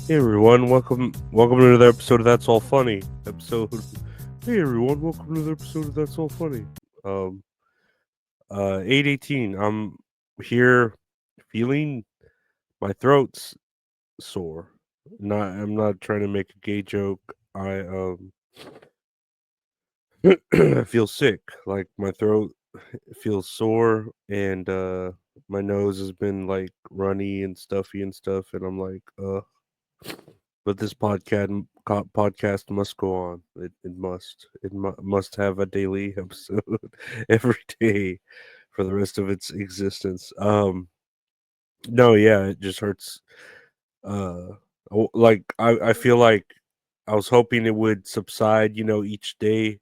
Hey everyone, welcome to another episode of That's All Funny. Hey everyone, welcome to another episode of That's All Funny. Um 818. I'm here feeling my throat's sore. I'm not trying to make a gay joke. I I feel sick. Like my throat feels sore and my nose has been like runny and stuffy and stuff and I'm like, but this podcast must go on. It must. Must have a daily episode every day for the rest of its existence. No, yeah, it just hurts. Uh, I feel like I was hoping it would subside. Each day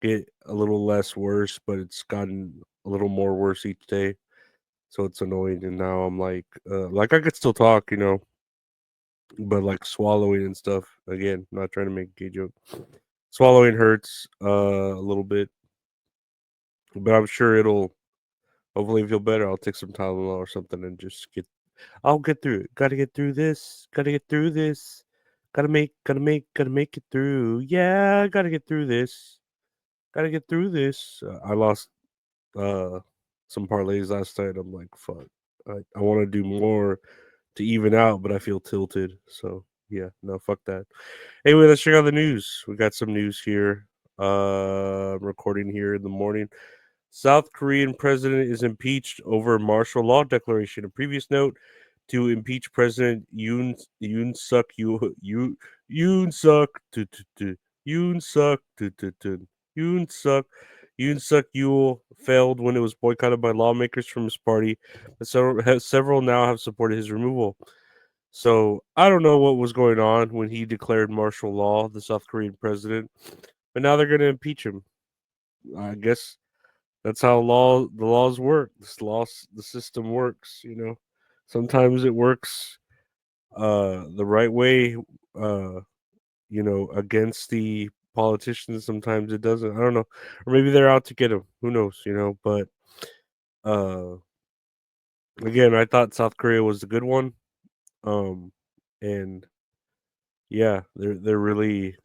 get a little less worse, but it's gotten a little more worse each day. So it's annoying, and now I'm like I could still talk, but like swallowing and stuff. Again, not trying to make a gay joke. Swallowing hurts a little bit, but I'm sure it'll hopefully feel better. I'll take some Tylenol or something and just get. I'll get through it. Gotta get through this. Gotta get through this. Gotta make it through. Yeah, gotta get through this. Gotta get through this. I lost uh some parlays last night. I'm like, fuck. I want to do more to even out, but I feel tilted. So yeah, no, fuck that. Anyway, let's check out the news. We got some news here. I'm recording here in the morning. South Korean president is impeached over martial law declaration. A previous note to impeach President Yoon Suk Yoon Suk Yoon Suk Yoon Suk Yeol failed when it was boycotted by lawmakers from his party. But several now have supported his removal. So I don't know what was going on when he declared martial law, the South Korean president, but now they're going to impeach him. I guess that's how the laws work. The system works. Sometimes it works the right way. Against the politicians. Sometimes it doesn't. I don't know, or maybe they're out to get him. Who knows? But uh, again, I thought South Korea was the good one. And yeah, they're really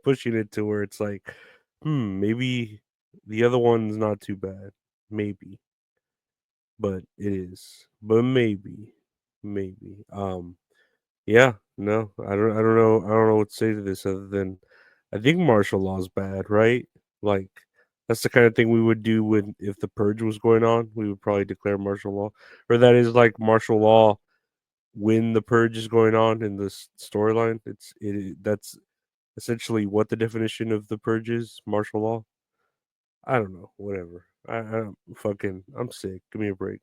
pushing it to where it's like, maybe the other one's not too bad. Maybe, but it is. But maybe. Yeah, no, I don't know what to say to this other than I think martial law is bad, right? Like that's the kind of thing we would do when if the purge was going on, we would probably declare martial law, or that is like martial law when the purge is going on in this storyline. That's essentially what the definition of the purge is, martial law. I don't know, whatever. I'm sick. Give me a break.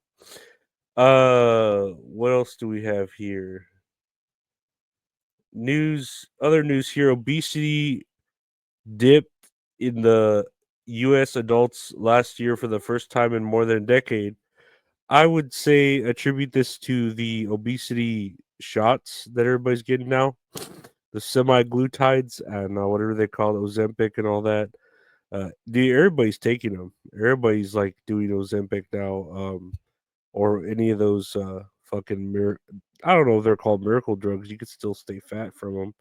What else do we have here? Other news here. Obesity dipped in the US adults last year for the first time in more than a decade. I would say attribute this to the obesity shots that everybody's getting now. The semi-glutides and whatever they call it, Ozempic and all that. Everybody's taking them. Everybody's like doing Ozempic now, or any of those fucking I don't know if they're called miracle drugs. You could still stay fat from them.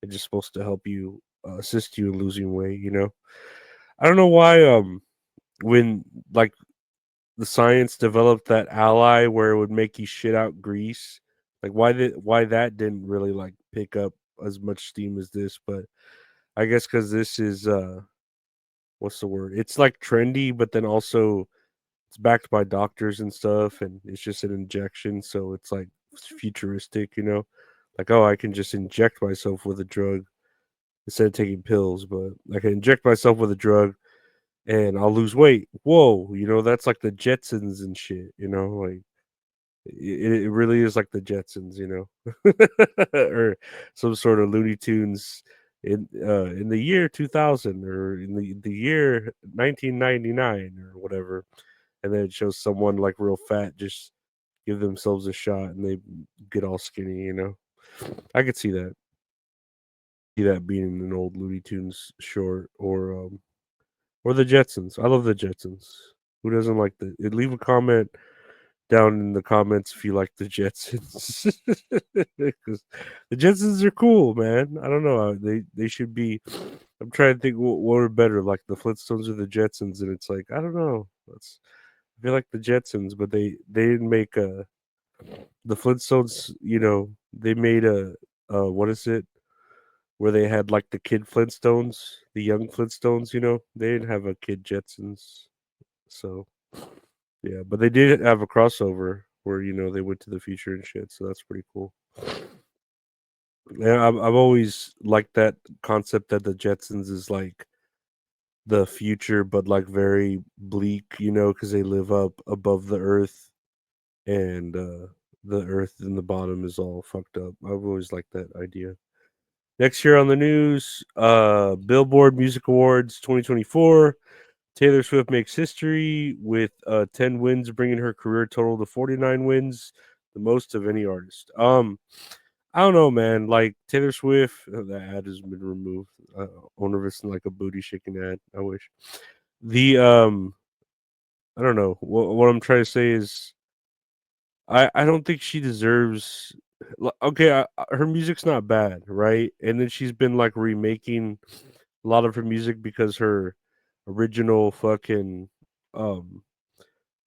They're just supposed to help you, assist you in losing weight. I don't know why. When like the science developed that ally where it would make you shit out grease, like why that didn't really like pick up as much steam as this, but I guess because this is what's the word? It's like trendy, but then also it's backed by doctors and stuff, and it's just an injection, so it's like futuristic, Like, oh, I can just inject myself with a drug instead of taking pills, but I can inject myself with a drug and I'll lose weight. Whoa, that's like the Jetsons and shit, like it really is like the Jetsons, or some sort of Looney Tunes in the year 2000 or in the year 1999 or whatever, and then it shows someone like real fat just give themselves a shot and they get all skinny, I could see that being in an old Looney Tunes short or the Jetsons. I love the Jetsons. Who doesn't like the? Leave a comment down in the comments if you like the Jetsons, because the Jetsons are cool, man. I don't know. They should be. I'm trying to think what are better, like the Flintstones or the Jetsons, and it's like I don't know. That's I feel like the Jetsons, but they didn't make the Flintstones. They made what is it? Where they had like the kid Flintstones, the young Flintstones. They didn't have a kid Jetsons, so yeah. But they did have a crossover where they went to the future and shit. So that's pretty cool. Yeah, I've always liked that concept that the Jetsons is like the future, but like very bleak, because they live up above the earth and the earth in the bottom is all fucked up. I've always liked that idea. Next year on the news, Billboard Music Awards 2024. Taylor Swift makes history with 10 wins, bringing her career total to 49 wins, the most of any artist. I don't know, man. Like Taylor Swift, the ad has been removed. Owner of like a booty shaking ad. I wish. The I don't know. What I'm trying to say is, I don't think she deserves. Okay, her music's not bad, right? And then she's been like remaking a lot of her music because her original fucking um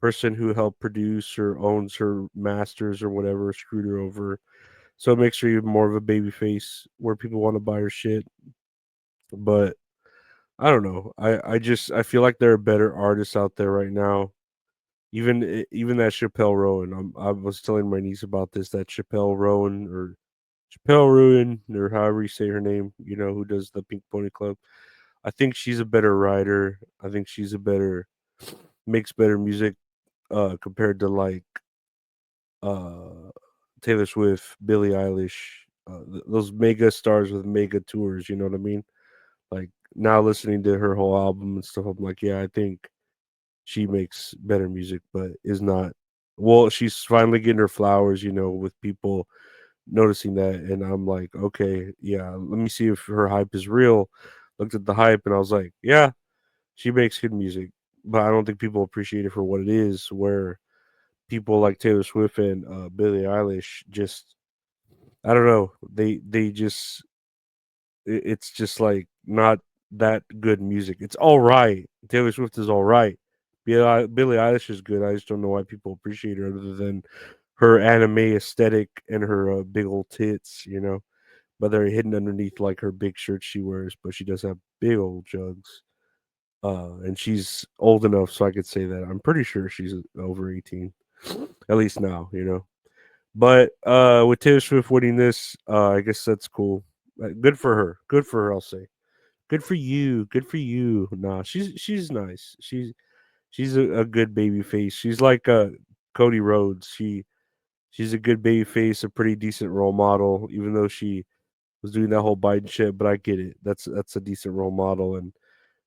person who helped produce or owns her masters or whatever screwed her over. So it makes her even more of a baby face where people want to buy her shit. But I don't know. I feel like there are better artists out there right now. Even that Chappelle Rowan. I was telling my niece about this. That Chappelle Rowan or Chappelle Rowan or however you say her name. Who does the Pink Pony Club. I think she's a better writer. I think she's a better makes better music compared to like uh Taylor Swift, Billie Eilish, those mega stars with mega tours. You know what I mean? Like now listening to her whole album and stuff, I'm like, yeah, I think she makes better music, but is not. Well, she's finally getting her flowers, with people noticing that, and I'm like, okay, yeah, let me see if her hype is real. Looked at the hype, and I was like, yeah, she makes good music, but I don't think people appreciate it for what it is. Where people like Taylor Swift and Billie Eilish just, I don't know, they just it's just like not that good music. It's all right. Taylor Swift is all right. Billie Eilish is good. I just don't know why people appreciate her other than her anime aesthetic and her big old tits, but they're hidden underneath like her big shirt she wears, but she does have big old jugs. And she's old enough so I could say that. I'm pretty sure she's over 18, at least now. But with Taylor Swift winning this, I guess that's cool. Good for her. Good for her, I'll say. Good for you. Good for you. Nah, she's nice. She's a good baby face. She's like Cody Rhodes. She's a good baby face, a pretty decent role model, even though she was doing that whole Biden shit. But I get it. That's a decent role model, and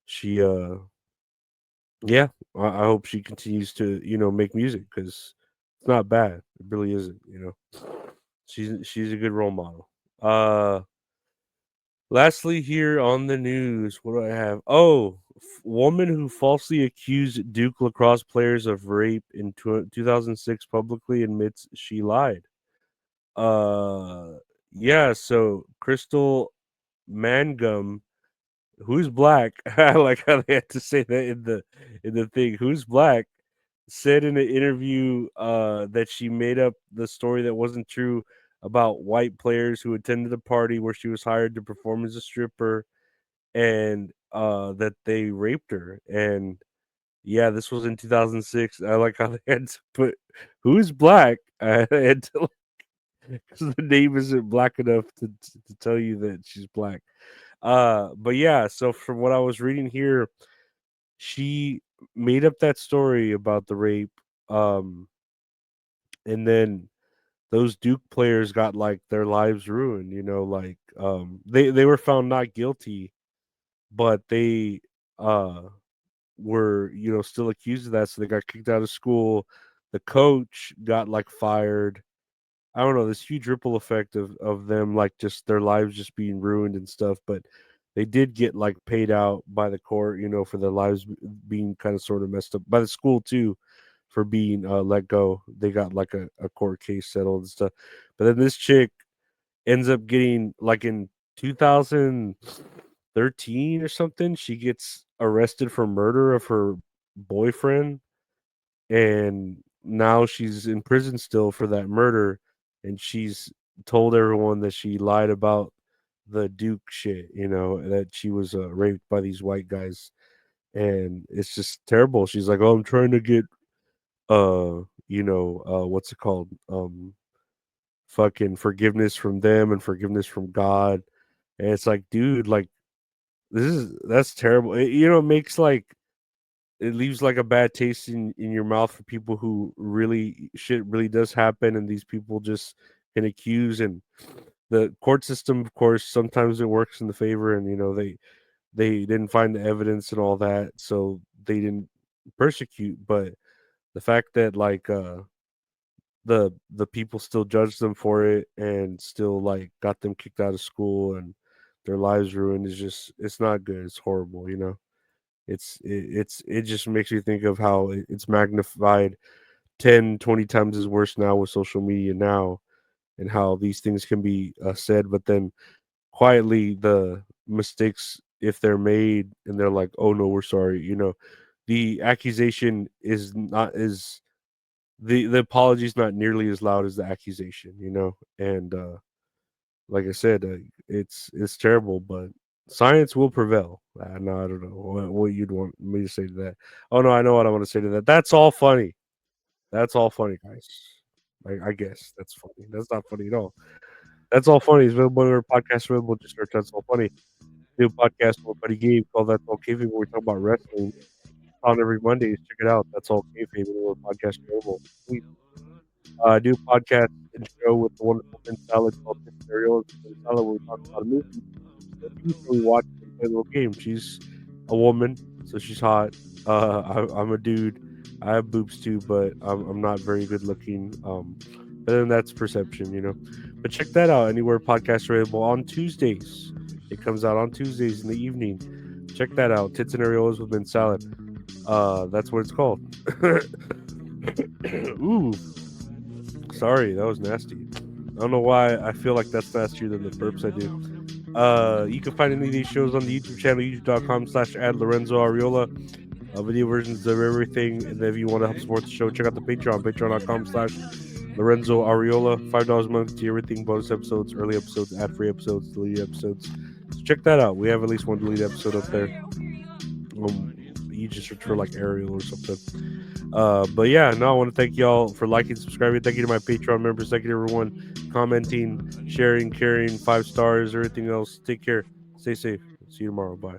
she yeah. I hope she continues to make music because it's not bad. It really isn't. She's a good role model. Lastly, here on the news, what do I have? Oh, woman who falsely accused Duke Lacrosse players of rape in 2006 publicly admits she lied. Uh, yeah. So Crystal Mangum, who's black, I like how they had to say that in the thing. Who's black? Said in an interview that she made up the story that wasn't true about white players who attended a party where she was hired to perform as a stripper and that they raped her. And yeah, this was in 2006. I like how they had to put who's black. I had to because the name isn't black enough to tell you that she's black. But yeah, so from what I was reading here, she made up that story about the rape. And then those Duke players got like their lives ruined. Like they were found not guilty, but they uh were still accused of that, so they got kicked out of school. The coach got like fired. I don't know, this huge ripple effect of them like just their lives just being ruined and stuff, but they did get like paid out by the court, for their lives being kind of sort of messed up by the school too for being let go. They got like a court case settled and stuff. But then this chick ends up getting like in 2013 or something, she gets arrested for murder of her boyfriend, and now she's in prison still for that murder, and she's told everyone that she lied about the Duke shit, that she was raped by these white guys, and it's just terrible. She's like, "Oh, I'm trying to get what's it called? Fucking forgiveness from them and forgiveness from God." And it's like, dude, like that's terrible. It makes like it leaves like a bad taste in your mouth for people who really shit really does happen, and these people just can accuse. And the court system, of course, sometimes it works in the favor, and they didn't find the evidence and all that, so they didn't persecute. But the fact that like the people still judged them for it and still like got them kicked out of school and their lives ruined is just, it's not good. It's horrible. It just makes you think of how it's magnified 10, 20 times as worse now with social media now, and how these things can be said, but then quietly the mistakes, if they're made and they're like, oh no, we're sorry, the accusation is not as the apology is not nearly as loud as the accusation, and like I said, it's terrible, but science will prevail. No, I don't know what you'd want me to say to that. Oh no, I know what I want to say to that. That's all funny. That's all funny, guys. I guess that's funny. That's not funny at all. That's all funny. It's available on our podcast. Available. Just search "That's All Funny." New podcast with my buddy Gabe called "That's All Kayfabe," where we talk about wrestling on every Mondays. Check it out. That's all kayfabe. Another podcast available. We do a podcast and show with the wonderful Ben Salad called Pit Stereos. Ben Salad, where we talk about a movie we watch and play a little game. She's a woman, so she's hot. I'm a dude. I have boobs too, but I'm not very good looking. But then that's perception. But check that out anywhere podcasts are available on Tuesdays. It comes out on Tuesdays in the evening. Check that out. Tits and areolas with Ben Salad. That's what it's called. Ooh, sorry, that was nasty. I don't know why I feel like that's nastier than the burps I do. You can find any of these shows on the YouTube channel, youtube.com/ad Lorenzo Ariola. Video versions of everything. And then if you want to help support the show, check out the Patreon, patreon.com/. Lorenzo Ariola, $5 a month to everything, bonus episodes, early episodes, ad-free episodes, deleted episodes. So check that out. We have at least one deleted episode up there. You just search for like Ariel or something. But yeah, no, I want to thank y'all for liking, subscribing. Thank you to my Patreon members. Thank you to everyone commenting, sharing, caring, 5 stars, everything else. Take care. Stay safe. See you tomorrow. Bye.